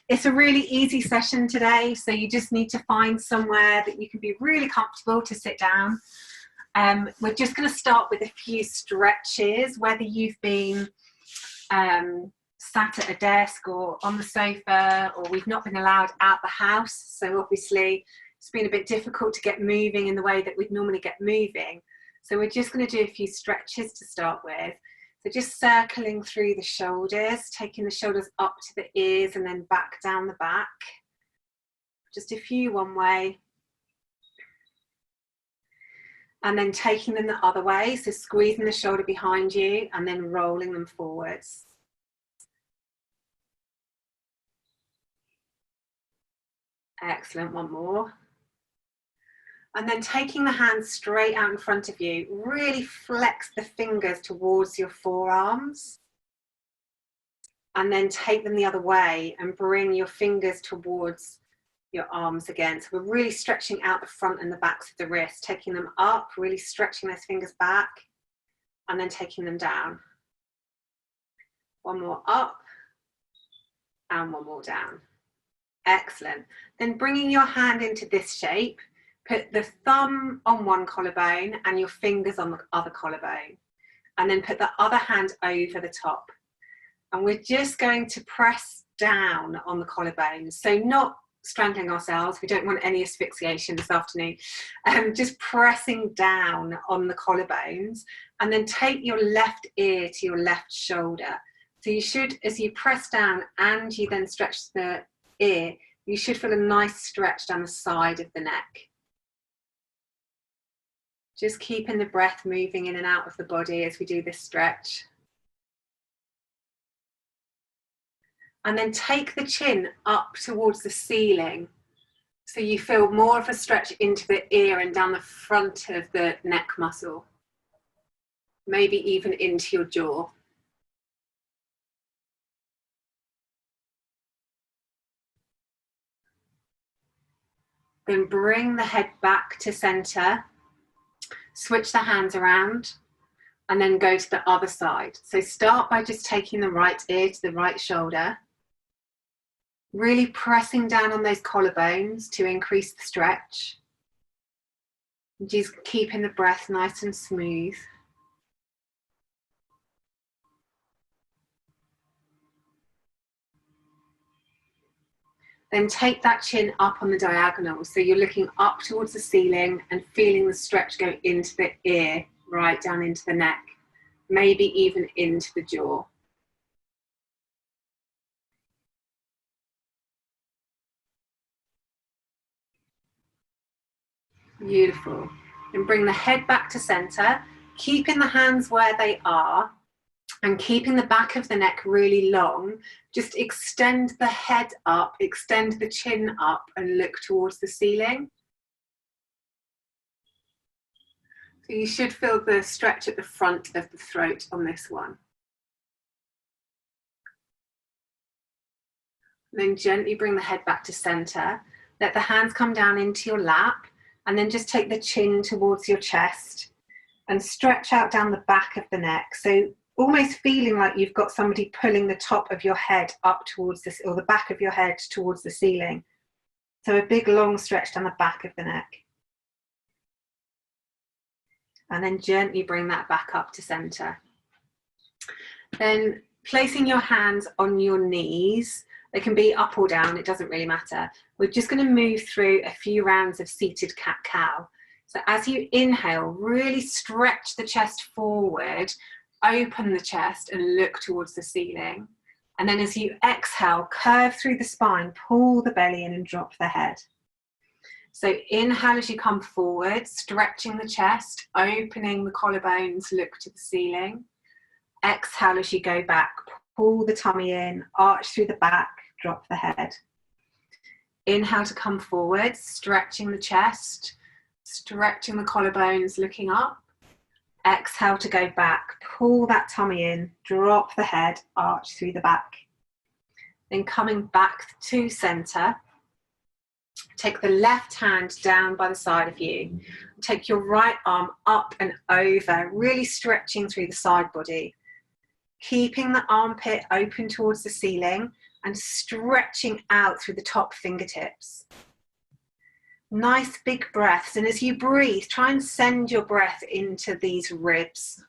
It's a really easy session today, so you just need to find somewhere that you can be really comfortable to sit down. We're just going to start with a few stretches, whether you've been sat at a desk or on the sofa, or we've not been allowed out the house, so obviously it's been a bit difficult to get moving in the way that we'd normally get moving. So we're just going to do a few stretches to start with. So just circling through the shoulders, taking the shoulders up to the ears and then back down the back. Just a few one way. And then taking them the other way, so squeezing the shoulder behind you and then rolling them forwards. Excellent, one more. And then taking the hands straight out in front of you, really flex the fingers towards your forearms. And then take them the other way and bring your fingers towards your arms again. So we're really stretching out the front and the backs of the wrists, taking them up, really stretching those fingers back, and then taking them down. One more up, and one more down. Excellent. Then bringing your hand into this shape, put the thumb on one collarbone and your fingers on the other collarbone. And then put the other hand over the top. And we're just going to press down on the collarbone. So not strangling ourselves. We don't want any asphyxiation this afternoon. Just pressing down on the collarbones. And then take your left ear to your left shoulder. So you should, as you press down and you then stretch the ear, you should feel a nice stretch down the side of the neck. Just keeping the breath moving in and out of the body as we do this stretch. And then take the chin up towards the ceiling. So you feel more of a stretch into the ear and down the front of the neck muscle. Maybe even into your jaw. Then bring the head back to center. Switch the hands around and then go to the other side. So start by just taking the right ear to the right shoulder, really pressing down on those collarbones to increase the stretch. Just keeping the breath nice and smooth. Then take that chin up on the diagonal. So you're looking up towards the ceiling and feeling the stretch go into the ear, right down into the neck, maybe even into the jaw. Beautiful. And bring the head back to center, keeping the hands where they are and keeping the back of the neck really long. Just extend the head up, extend the chin up and look towards the ceiling. So you should feel the stretch at the front of the throat on this one. And then gently bring the head back to center. Let the hands come down into your lap and then just take the chin towards your chest and stretch out down the back of the neck. So almost feeling like you've got somebody pulling the top of your head up towards this, or the back of your head towards the ceiling. So a big long stretch down the back of the neck. And then gently bring that back up to center. Then placing your hands on your knees, they can be up or down, it doesn't really matter. We're just going to move through a few rounds of seated cat-cow. So as you inhale, really stretch the chest forward, open the chest and look towards the ceiling. And then as you exhale, curve through the spine, pull the belly in and drop the head. So inhale as you come forward, stretching the chest, opening the collarbones, look to the ceiling. Exhale as you go back, pull the tummy in, arch through the back, drop the head. Inhale to come forward, stretching the chest, stretching the collarbones, looking up. Exhale to go back, pull that tummy in, drop the head, arch through the back. Then coming back to center, take the left hand down by the side of you. Take your right arm up and over, really stretching through the side body. Keeping the armpit open towards the ceiling and stretching out through the top fingertips. Nice big breaths, and as you breathe, try and send your breath into these ribs.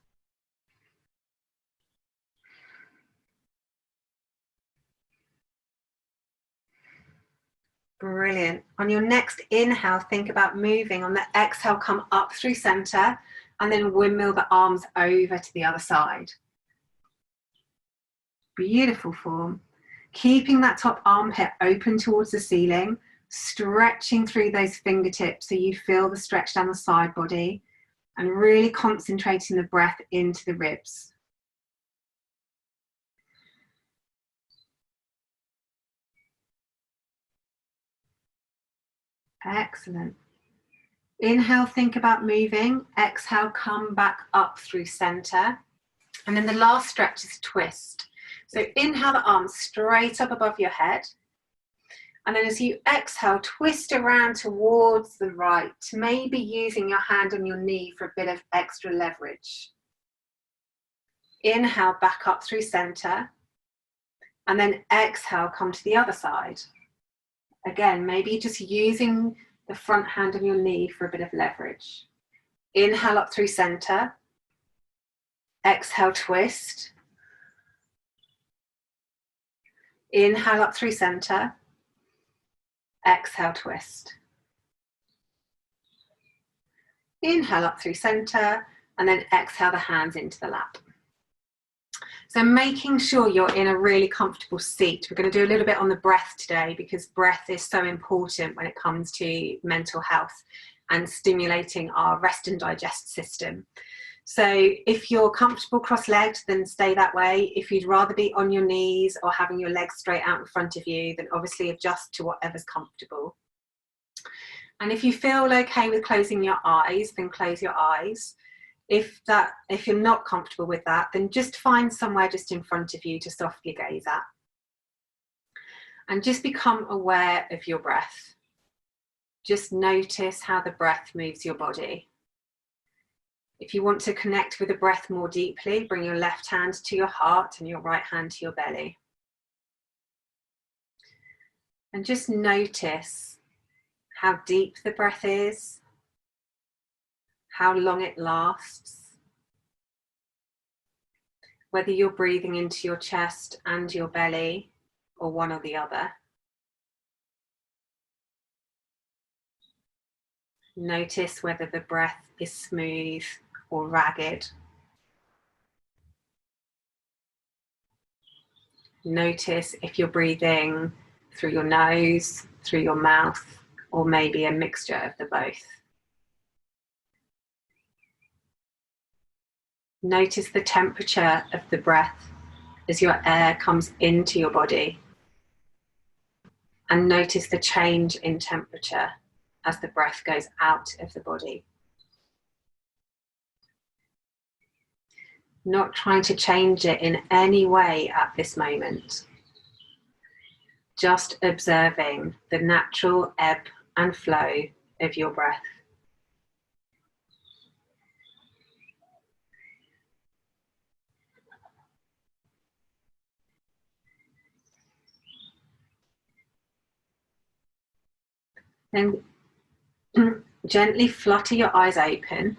Brilliant. On your next inhale, think about moving. On the exhale, come up through center and then windmill the arms over to the other side. Beautiful form. Keeping that top armpit open towards the ceiling, stretching through those fingertips so you feel the stretch down the side body, and really concentrating the breath into the ribs. Excellent. Inhale, think about moving. Exhale, come back up through center. And then the last stretch is twist. So inhale the arms straight up above your head. And then as you exhale, twist around towards the right, maybe using your hand on your knee for a bit of extra leverage. Inhale, back up through center. And then exhale, come to the other side. Again, maybe just using the front hand on your knee for a bit of leverage. Inhale up through center. Exhale, twist. Inhale up through center. Exhale, twist. Inhale up through center, and then exhale the hands into the lap. So making sure you're in a really comfortable seat. We're going to do a little bit on the breath today because breath is so important when it comes to mental health and stimulating our rest and digest system. So if you're comfortable cross-legged, then stay that way. If you'd rather be on your knees or having your legs straight out in front of you, then obviously adjust to whatever's comfortable. And if you feel okay with closing your eyes, then close your eyes. If you're not comfortable with that, then just find somewhere just in front of you to softly gaze at. And just become aware of your breath. Just notice how the breath moves your body. If you want to connect with the breath more deeply, bring your left hand to your heart and your right hand to your belly. And just notice how deep the breath is, how long it lasts, whether you're breathing into your chest and your belly or one or the other. Notice whether the breath is smooth or ragged. Notice if you're breathing through your nose, through your mouth, or maybe a mixture of the both. Notice the temperature of the breath as your air comes into your body. And notice the change in temperature as the breath goes out of the body. Not trying to change it in any way at this moment. Just observing the natural ebb and flow of your breath. Then gently flutter your eyes open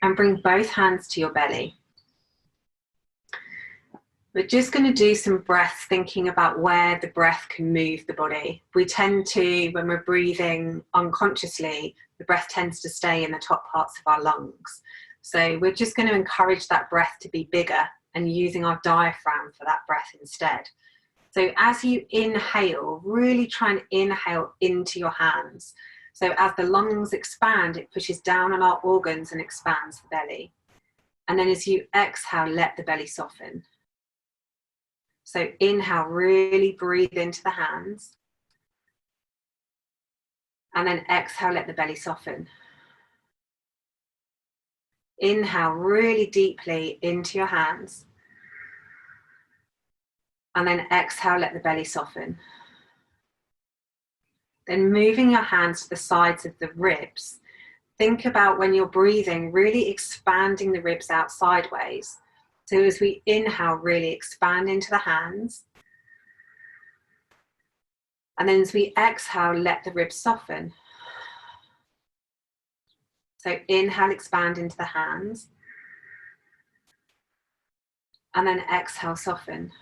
and bring both hands to your belly. We're just going to do some breath thinking about where the breath can move the body. We tend to, when we're breathing unconsciously, the breath tends to stay in the top parts of our lungs. So we're just going to encourage that breath to be bigger and using our diaphragm for that breath instead. So as you inhale, really try and inhale into your hands. So as the lungs expand, it pushes down on our organs and expands the belly. And then as you exhale, let the belly soften. So inhale, really breathe into the hands. And then exhale, let the belly soften. Inhale really deeply into your hands. And then exhale, let the belly soften. Then moving your hands to the sides of the ribs. Think about when you're breathing, really expanding the ribs out sideways. So as we inhale, really expand into the hands. And then as we exhale, let the ribs soften. So inhale, expand into the hands. And then exhale, soften.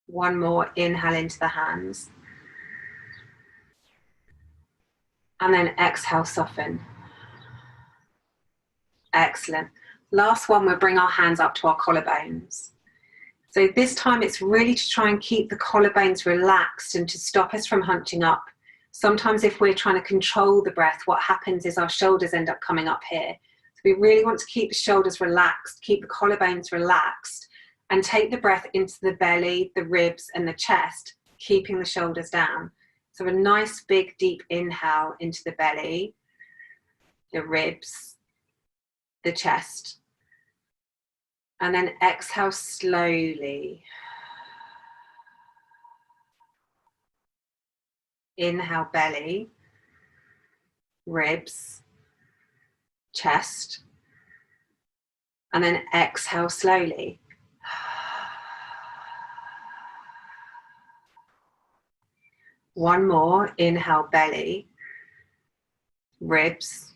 One more, inhale into the hands. And then exhale, soften. Excellent. Last one, we'll bring our hands up to our collarbones. So this time it's really to try and keep the collarbones relaxed and to stop us from hunching up. Sometimes if we're trying to control the breath, what happens is our shoulders end up coming up here. So we really want to keep the shoulders relaxed, keep the collarbones relaxed, and take the breath into the belly, the ribs, and the chest, keeping the shoulders down. So a nice big deep inhale into the belly, the ribs, the chest, and then exhale slowly. Inhale, belly, ribs, chest, and then exhale slowly. One more, inhale, belly, ribs,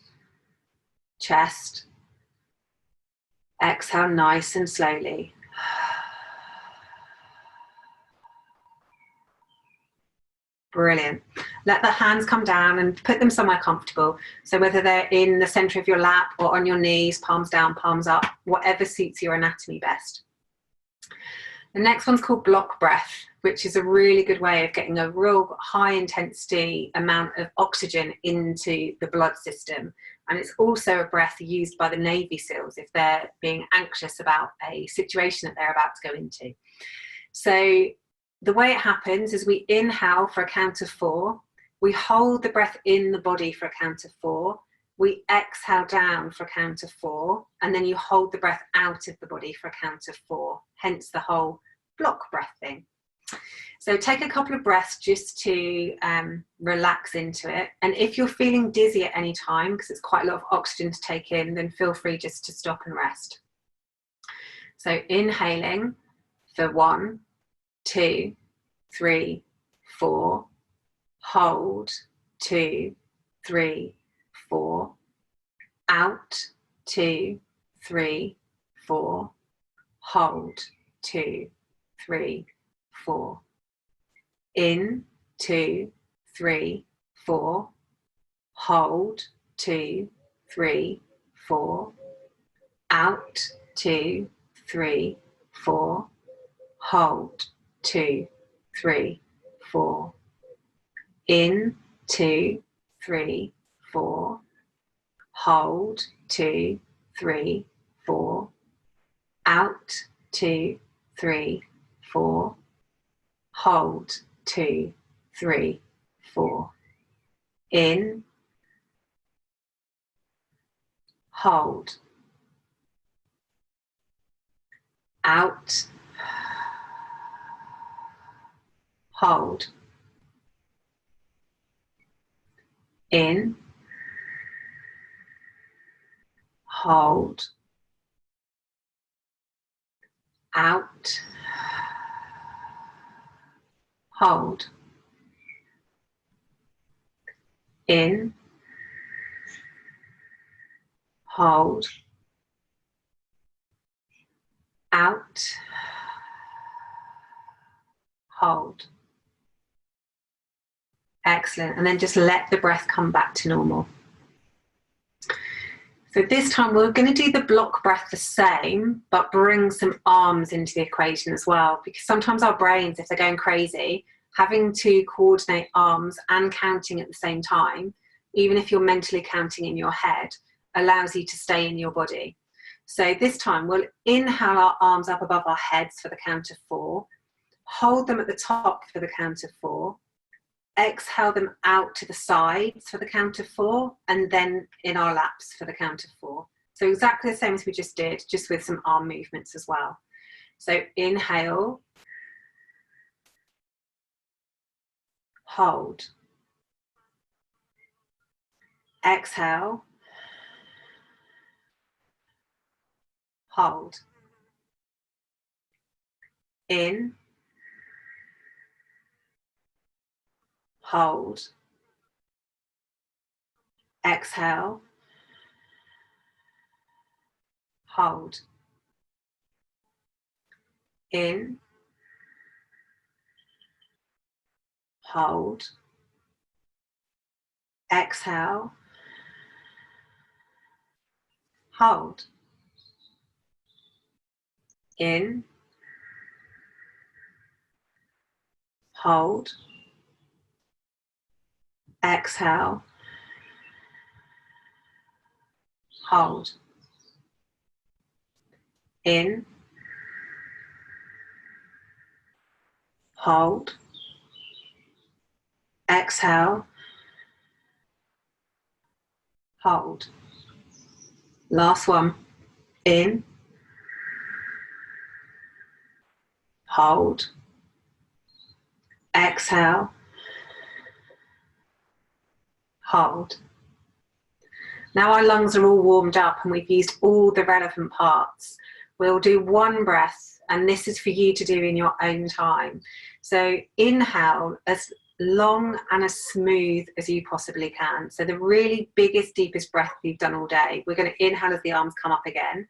chest, exhale nice and slowly. Brilliant. Let the hands come down and put them somewhere comfortable. So whether they're in the center of your lap or on your knees, palms down, palms up, whatever suits your anatomy best. The next one's called block breath, which is a really good way of getting a real high intensity amount of oxygen into the blood system. And it's also a breath used by the Navy SEALs if they're being anxious about a situation that they're about to go into. So the way it happens is we inhale for a count of 4, we hold the breath in the body for a count of 4, we exhale down for a count of 4, and then you hold the breath out of the body for a count of 4, hence the whole block breath thing. So take a couple of breaths just to relax into it. And if you're feeling dizzy at any time, because it's quite a lot of oxygen to take in, then feel free just to stop and rest. So inhaling for 1, 2, 3, 4, hold, 2, 3, 4, out, 2, 3, 4, hold, 2, 3, 4, in, 2, 3, 4, hold, 2, 3, 4, out, 2, 3, 4, hold, 2, 3, 4, in, 2, 3, 4, hold, 2, 3, 4, out, 2, 3, 4, hold, 2, 3, 4, in, hold, out, hold, in, hold, out, hold, in, hold, out, hold. Excellent. And then just let the breath come back to normal. So this time we're going to do the block breath the same, but bring some arms into the equation as well, because sometimes our brains, if they're going crazy, having to coordinate arms and counting at the same time, even if you're mentally counting in your head, allows you to stay in your body. So this time we'll inhale our arms up above our heads for the count of 4, hold them at the top for the count of 4, exhale them out to the sides for the count of 4, and then in our laps for the count of 4. So exactly the same as we just did, just with some arm movements as well. So inhale, hold, exhale, hold, in, hold, exhale, hold, in, hold, exhale, hold, in, hold, exhale, hold, in, hold, exhale, hold. Last one, in, hold, exhale, hold. Now our lungs are all warmed up and we've used all the relevant parts. We'll do one breath, and this is for you to do in your own time. So inhale as long and as smooth as you possibly can. So the really biggest, deepest breath you've done all day. We're going to inhale as the arms come up again.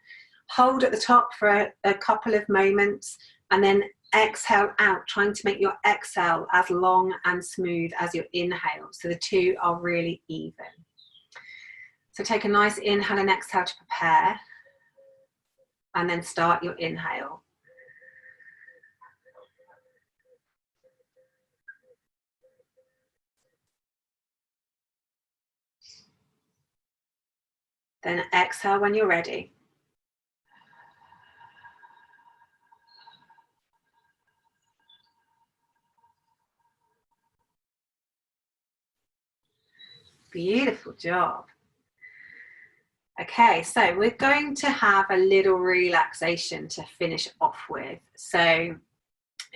Hold at the top for a couple of moments, and then exhale out, trying to make your exhale as long and smooth as your inhale. So the two are really even. So take a nice inhale and exhale to prepare, and then start your inhale. Then exhale when you're ready. Beautiful job. Okay, so we're going to have a little relaxation to finish off with. So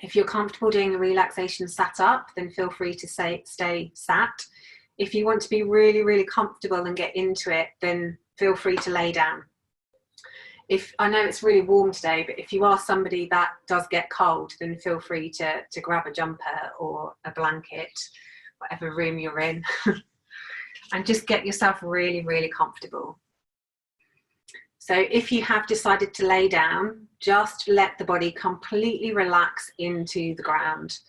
if you're comfortable doing a relaxation sat up, then feel free to stay sat. If you want to be really, really comfortable and get into it, then feel free to lay down. If I know it's really warm today, but if you are somebody that does get cold, then feel free to grab a jumper or a blanket, whatever room you're in, and just get yourself really, really comfortable. So if you have decided to lay down, just let the body completely relax into the ground.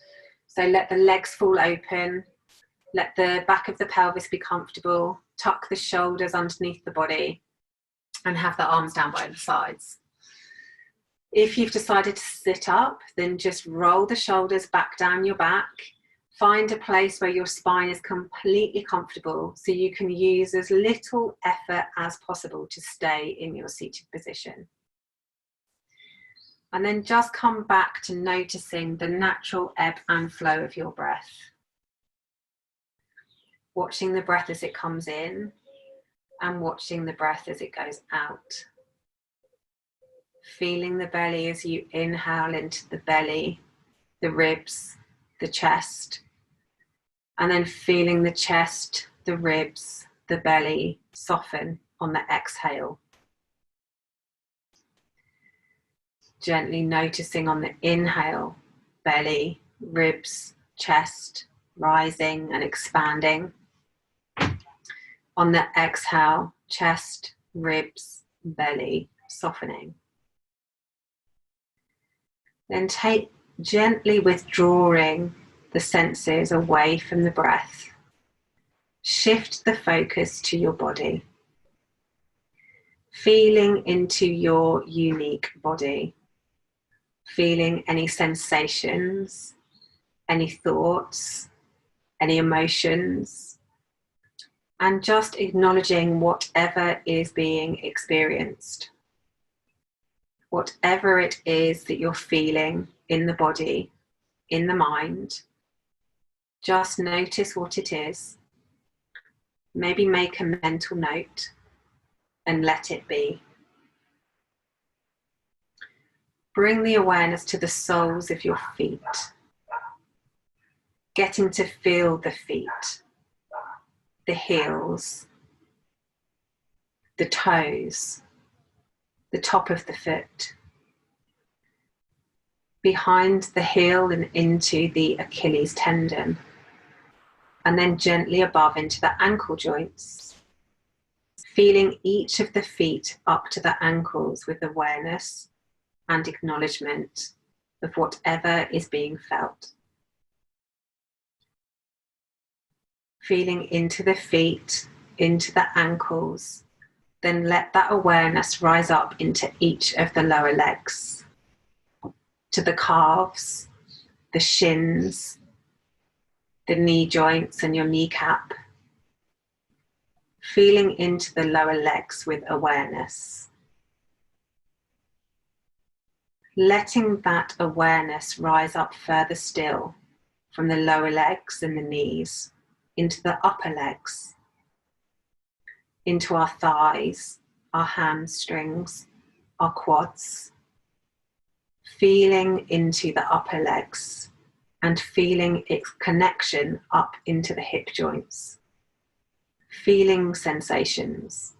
So let the legs fall open, let the back of the pelvis be comfortable, tuck the shoulders underneath the body, and have the arms down by the sides. If you've decided to sit up, then just roll the shoulders back down your back. Find a place where your spine is completely comfortable so you can use as little effort as possible to stay in your seated position. And then just come back to noticing the natural ebb and flow of your breath. Watching the breath as it comes in and watching the breath as it goes out. Feeling the belly as you inhale into the belly, the ribs, the chest. And then feeling the chest, the ribs, the belly soften on the exhale. Gently noticing on the inhale, belly, ribs, chest rising and expanding. On the exhale, chest, ribs, belly softening. Then gently withdrawing the senses away from the breath. Shift the focus to your body. Feeling into your unique body. Feeling any sensations, any thoughts, any emotions, and just acknowledging whatever is being experienced. Whatever it is that you're feeling in the body, in the mind, just notice what it is. Maybe make a mental note and let it be. Bring the awareness to the soles of your feet. Getting to feel the feet, the heels, the toes, the top of the foot, behind the heel and into the Achilles tendon. and then gently above into the ankle joints. Feeling each of the feet up to the ankles with awareness and acknowledgement of whatever is being felt. Feeling into the feet, into the ankles, then let that awareness rise up into each of the lower legs, to the calves, the shins, the knee joints and your kneecap. Feeling into the lower legs with awareness. Letting that awareness rise up further still from the lower legs and the knees into the upper legs, into our thighs, our hamstrings, our quads. Feeling into the upper legs and feeling its connection up into the hip joints. Feeling sensations,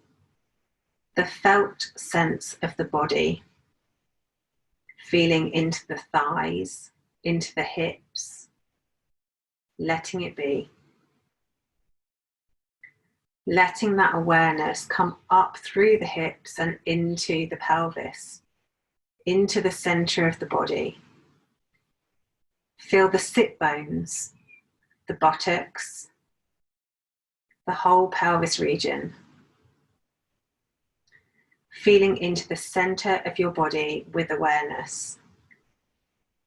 the felt sense of the body, feeling into the thighs, into the hips, letting it be. Letting that awareness come up through the hips and into the pelvis, into the center of the body. Feel the sit bones, the buttocks, the whole pelvis region. Feeling into the center of your body with awareness.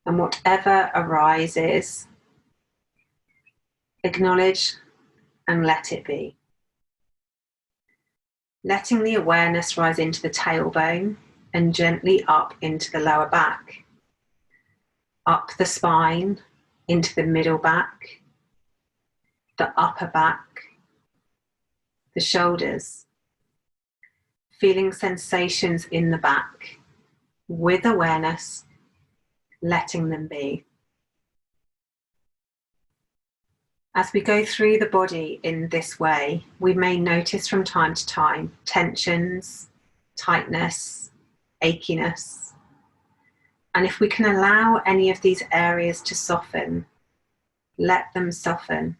And whatever arises, acknowledge and let it be. Letting the awareness rise into the tailbone and gently up into the lower back. Up the spine, into the middle back, the upper back, the shoulders. Feeling sensations in the back with awareness, letting them be. As we go through the body in this way, we may notice from time to time tensions, tightness, achiness. And if we can allow any of these areas to soften, let them soften.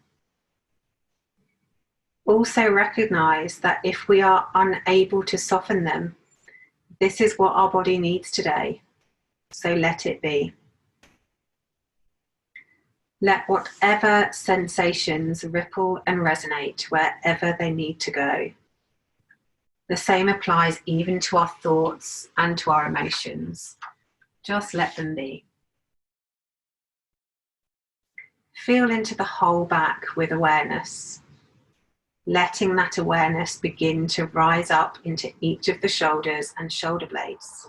Also recognize that if we are unable to soften them, this is what our body needs today. So let it be. Let whatever sensations ripple and resonate wherever they need to go. The same applies even to our thoughts and to our emotions. Just let them be. Feel into the whole back with awareness. Letting that awareness begin to rise up into each of the shoulders and shoulder blades.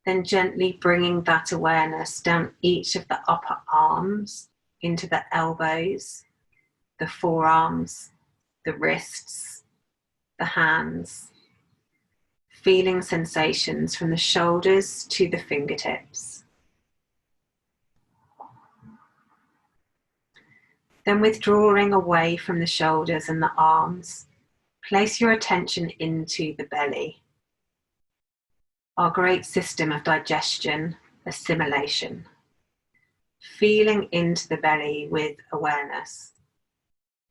Then gently bringing that awareness down each of the upper arms, into the elbows, the forearms, the wrists, the hands. Feeling sensations from the shoulders to the fingertips. Then withdrawing away from the shoulders and the arms, place your attention into the belly. Our great system of digestion, assimilation. Feeling into the belly with awareness.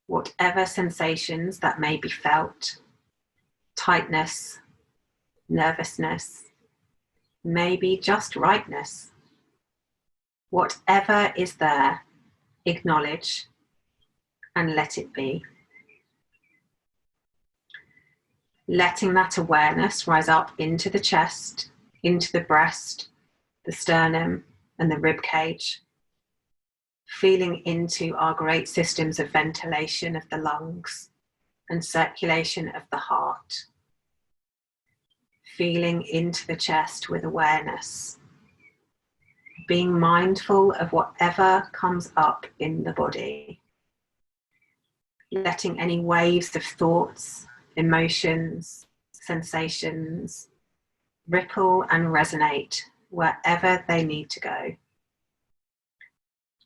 Whatever sensations that may be felt, tightness, nervousness, maybe just rightness. Whatever is there, acknowledge and let it be. Letting that awareness rise up into the chest, into the breast, the sternum and the rib cage. Feeling into our great systems of ventilation of the lungs and circulation of the heart. Feeling into the chest with awareness. Being mindful of whatever comes up in the body. Letting any waves of thoughts, emotions, sensations ripple and resonate wherever they need to go.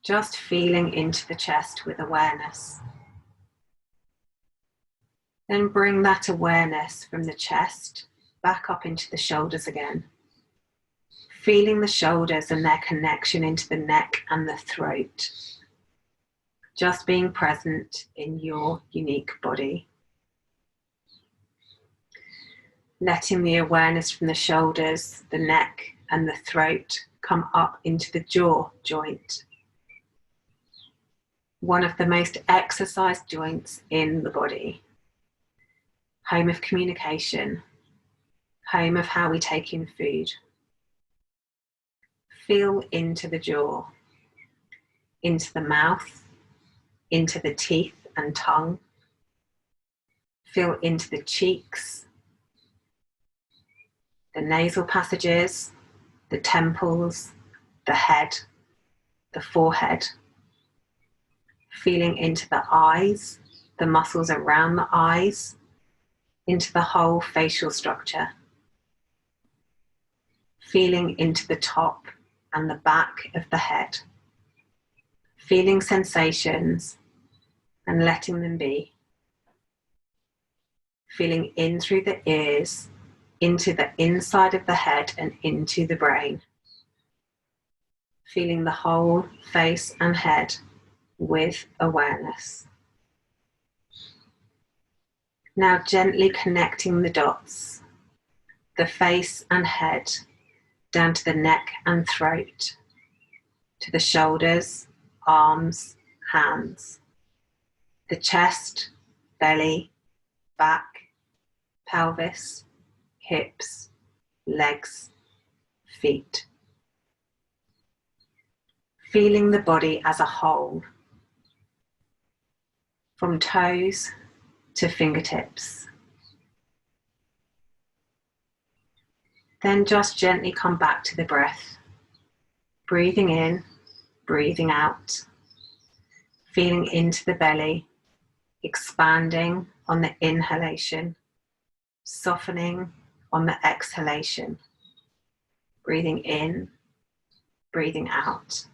Just feeling into the chest with awareness. Then bring that awareness from the chest back up into the shoulders again. Feeling the shoulders and their connection into the neck and the throat. just being present in your unique body. Letting the awareness from the shoulders, the neck, and the throat come up into the jaw joint. One of the most exercised joints in the body. Home of communication, home of how we take in food. Feel into the jaw, into the mouth, into the teeth and tongue. Feel into the cheeks, the nasal passages, the temples, the head, the forehead. Feeling into the eyes, the muscles around the eyes, into the whole facial structure. Feeling into the top and the back of the head. Feeling sensations and letting them be. Feeling in through the ears, into the inside of the head and into the brain. Feeling the whole face and head with awareness. Now gently connecting the dots, the face and head, down to the neck and throat, to the shoulders, arms, hands, the chest, belly, back, pelvis, hips, legs, feet. Feeling the body as a whole, from toes to fingertips. Then just gently come back to the breath, breathing in, breathing out, feeling into the belly, expanding on the inhalation, softening on the exhalation, breathing in, breathing out,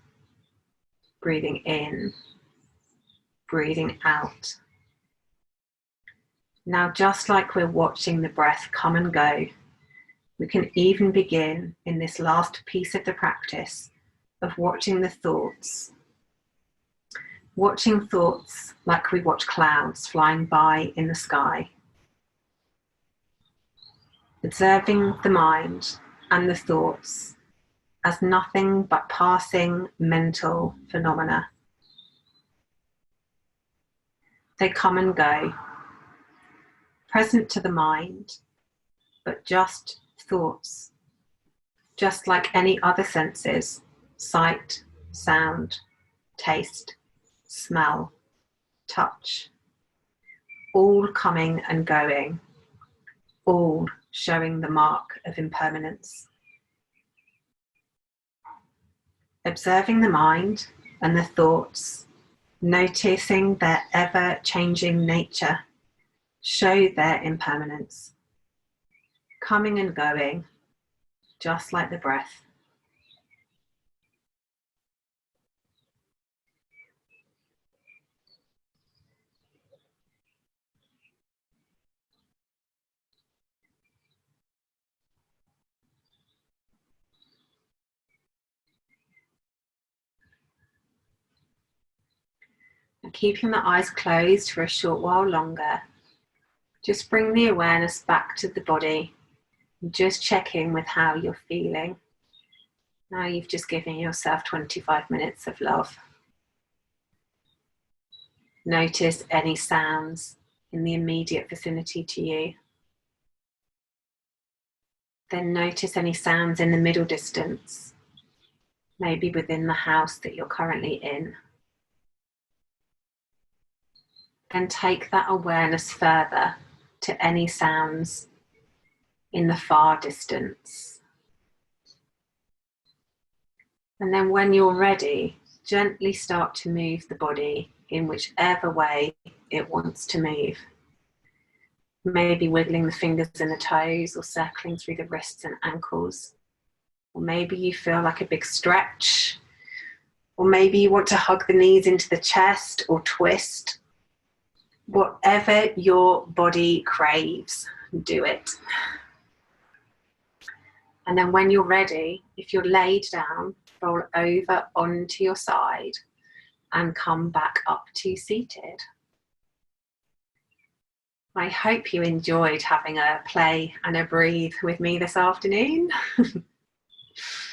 breathing in, breathing out. Now, just like we're watching the breath come and go, we can even begin in this last piece of the practice of watching the thoughts. Watching thoughts like we watch clouds flying by in the sky. Observing the mind and the thoughts as nothing but passing mental phenomena. They come and go, present to the mind, but just thoughts, just like any other senses, sight, sound, taste, smell, touch, all coming and going, all showing the mark of impermanence. Observing the mind and the thoughts, noticing their ever-changing nature, show their impermanence, coming and going, just like the breath. And keeping the eyes closed for a short while longer, just bring the awareness back to the body, and just checking with how you're feeling. Now you've just given yourself 25 minutes of love. Notice any sounds in the immediate vicinity to you. Then notice any sounds in the middle distance, maybe within the house that you're currently in. Then take that awareness further to any sounds in the far distance. And then when you're ready, gently start to move the body in whichever way it wants to move. Maybe wiggling the fingers and the toes or circling through the wrists and ankles. Or maybe you feel like a big stretch. Or maybe you want to hug the knees into the chest or twist. Whatever your body craves, do it. And then when you're ready, if you're laid down, roll over onto your side and come back up to seated. I hope you enjoyed having a play and a breathe with me this afternoon.